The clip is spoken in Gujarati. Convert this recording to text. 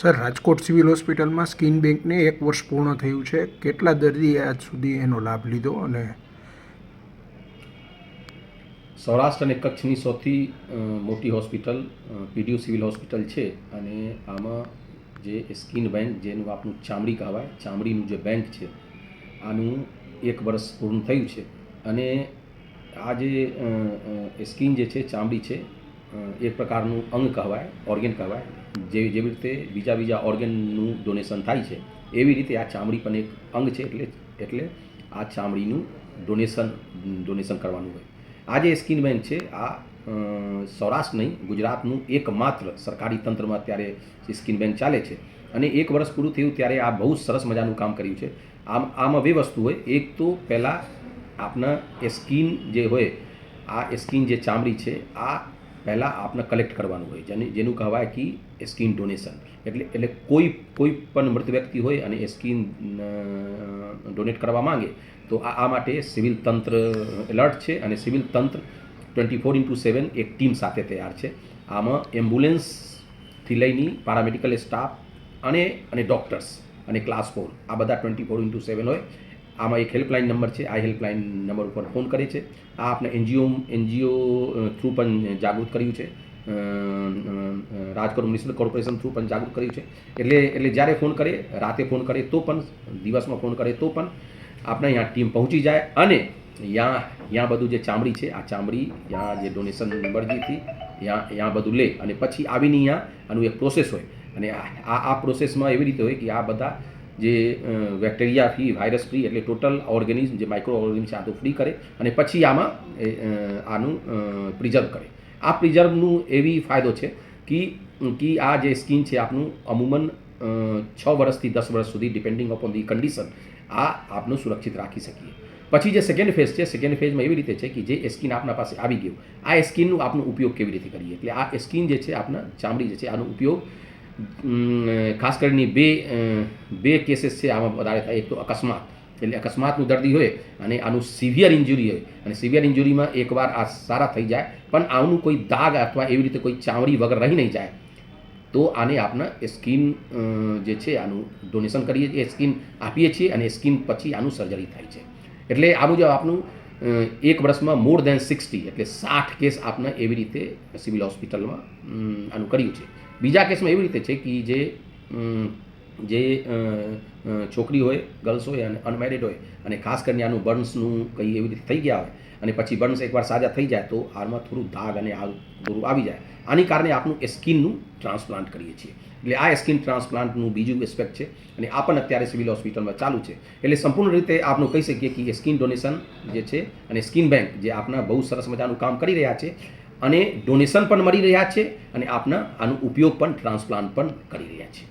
સર, રાજકોટ સિવિલ હોસ્પિટલમાં સ્કિન બેંકને 1 વર્ષ પૂર્ણ થયું છે. કેટલા દર્દીએ આજ સુધી એનો લાભ લીધો? અને સૌરાષ્ટ્ર અને કચ્છની સૌથી મોટી હોસ્પિટલ પીડીયુ સિવિલ હોસ્પિટલ છે. અને આમાં જે સ્કિન બેંક, જેનું આપણું ચામડી કહેવાય, ચામડીનું જે બેંક છે, આનું 1 વર્ષ પૂર્ણ થયું છે. અને આ જે સ્કિન જે છે, ચામડી છે, એક પ્રકારનું અંગ કહેવાય, ઓર્ગેન કહેવાય. જેવી રીતે બીજા ઓર્ગેનનું ડોનેશન થાય છે, એવી રીતે આ ચામડી પણ એક અંગ છે. એટલે આ ચામડીનું ડોનેશન કરવાનું હોય. આ જે સ્કિન બેંક છે, આ સૌરાષ્ટ્ર નહીં, ગુજરાતનું એકમાત્ર સરકારી તંત્રમાં અત્યારે સ્કિન બેંક ચાલે છે. અને 1 વર્ષ પૂરું થયું ત્યારે આ બહુ સરસ મજાનું કામ કર્યું છે. આમાં 2 વસ્તુ હોય. એક તો પહેલાં આપના સ્કિન જે હોય, આ સ્કિન જે ચામડી છે, આ પહેલાં આપણે કલેક્ટ કરવાનું હોય, જેનું કહેવાય કે સ્કિન ડોનેશન. એટલે કોઈ પણ મૃત વ્યક્તિ હોય અને સ્કિન ડોનેટ કરવા માંગે તો આ માટે સિવિલ તંત્ર એલર્ટ છે. અને સિવિલ તંત્ર 24/7 એક ટીમ સાથે તૈયાર છે. આમાં એમ્બ્યુલન્સથી લઈને પારામેડિકલ સ્ટાફ અને ડૉક્ટર્સ અને ક્લાસ 4 આ બધા 24/7 હોય. આમાં એક હેલ્પલાઇન નંબર છે. આ હેલ્પલાઇન નંબર ઉપર ફોન કરે છે. આ આપણે એનજીઓ થ્રુ પણ જાગૃત કર્યું છે. રાજકોટ મ્યુનિસિપલ કોર્પોરેશન થ્રુ પણ જાગૃત કર્યું છે. એટલે જ્યારે ફોન કરે, રાતે ફોન કરે તો પણ, દિવસમાં ફોન કરે તો પણ આપણે અહીંયા ટીમ પહોંચી જાય. અને ત્યાં બધું જે ચામડી છે, આ ચામડી ત્યાં જે ડોનેશન મરજીથી ત્યાં બધું લે અને પછી આવીને અહીંયા આનું એક પ્રોસેસ હોય. અને આ પ્રોસેસમાં એવી રીતે હોય કે આ બધા જે બેક્ટેરિયા ફ્રી, વાયરસ ફ્રી, એટલે ટોટલ ઓર્ગેનિઝમ જે માઇક્રો ઓર્ગેનિઝમ છે, આ તો ફ્રી કરે. અને પછી આનું પ્રિઝર્વ કરે. આ પ્રિઝર્વનું એવી ફાયદો છે કે આ જે સ્કિન છે આપનું અમુમન 6 વર્ષથી 10 વર્ષ સુધી, ડિપેન્ડિંગ અપોન ધી કન્ડિશન, આ આપનું સુરક્ષિત રાખી શકીએ. પછી જે સેકન્ડ ફેઝ છે, સેકન્ડ ફેઝમાં એવી રીતે છે કે જે સ્કિન આપના પાસે આવી ગયું, આ સ્કિનનું આપનો ઉપયોગ કેવી રીતે કરીએ. એટલે આ સ્કિન જે છે, આપના ચામડી જે છે, આનો ઉપયોગ ખાસ કરીને બે કેસીસ છે આમાં વધારે થાય. એક તો અકસ્માત, એટલે અકસ્માતનું દર્દી હોય અને આનું સિવિયર ઇન્જુરી હોય, અને સિવિયર ઇન્જુરીમાં એકવાર આ સારા થઈ જાય પણ આનું કોઈ દાગ અથવા એવી રીતે કોઈ ચામડી વગર રહી નહીં જાય, તો આને આપના સ્કિન જે છે આનું ડોનેશન કરીએ છીએ, સ્કિન આપીએ છીએ. અને સ્કિન પછી આનું સર્જરી થાય છે. એટલે આ મુજબ આપનું 1 વર્ષમાં મોર દેન 60, એટલે 60 કેસ આપને એવી રીતે સિવિલ હોસ્પિટલમાં આનું કર્યું છે. બીજા કેસમાં એવી રીતે છે કે જે છોકરી હોય, ગર્લ્સ હોય અને અનમેરિડ હોય, અને ખાસ કરીને આનું બર્ન્સનું કંઈ એવી રીતે થઈ ગયા હોય અને પછી બર્ન્સ એકવાર સાજા થઈ જાય તો આમાં થોડું દાગ અને આ થોડું આવી જાય. આની કારણે આપણું સ્કિનનું ટ્રાન્સપ્લાન્ટ કરીએ છીએ. એટલે આ સ્કિન ટ્રાન્સપ્લાન્ટનું બીજું એસ્પેક્ટ છે. અને આ પણ અત્યારે સિવિલ હોસ્પિટલમાં ચાલુ છે. એટલે સંપૂર્ણ રીતે આપણે કહી શકીએ કે સ્કિન ડોનેશન જે છે અને સ્કિન બેંક જે આપણા બહુ સરસ મજાનું કામ કરી રહ્યા છે. અને ડોનેશન પણ મળી રહ્યા છે અને આપના આનો ઉપયોગ પણ, ટ્રાન્સપ્લાન્ટ પણ કરી રહ્યા છે.